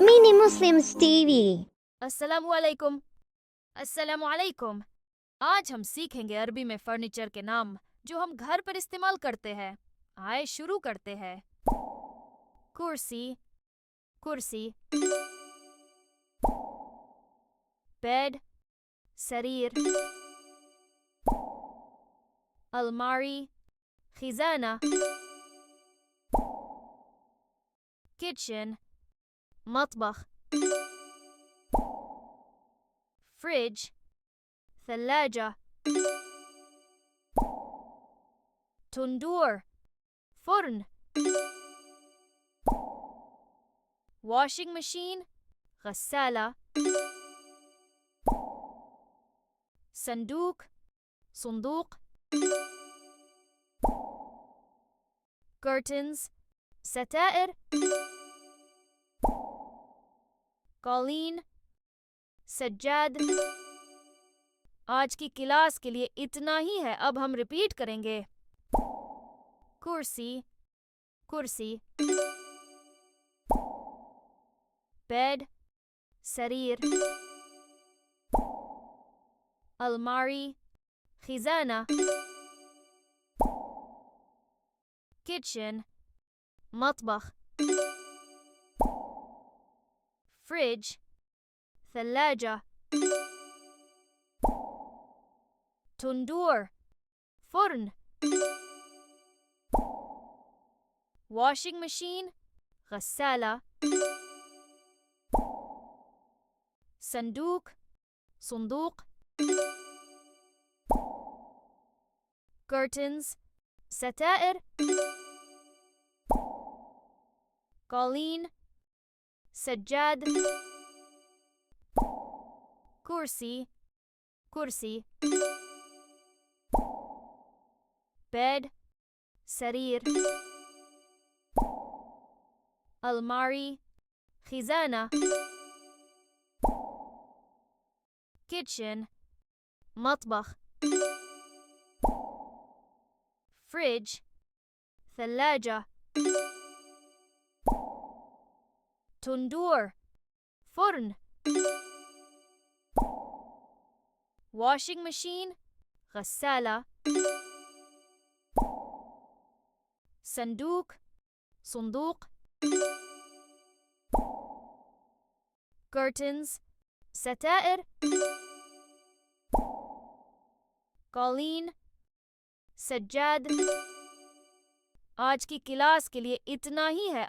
Mini Muslims TV. अस्सलामुअलैकुम। अस्सलामुअलैकुम। आज हम सीखेंगे अरबी में फर्नीचर के नाम जो हम घर पर इस्तेमाल करते हैं। आए शुरू करते हैं। कुर्सी, कुर्सी। बेड, सरीर। अलमारी, खिजाना। किचन, मطبخ। Fridge, ثلاجة। تندور، فرن। washing machine، غسالة। صندوق، صندوق। curtains، ستائر। قالين، Sajjad. आज की क्लास के लिए इतना ही है। अब हम रिपीट करेंगे। कुर्सी, कुर्सी। बेड, सरीर। अलमारी, खिजाना। किचन, मطبخ। Fridge, ثلاجة। تندور، فرن। washing machine، غسالة। صندوق، صندوق। curtains، ستائر। قالين، Sajjad. कुर्सी, कुर्सी। बेड, सरीर। अलमारी, खिजाना। किचन, मطبخ। Fridge, ثلاجة। تندور، فرن। washing machine، غسالة। صندوق، صندوق। curtains، ستائر। قالين، Sajjad. आज की क्लास के लिए इतना ही है।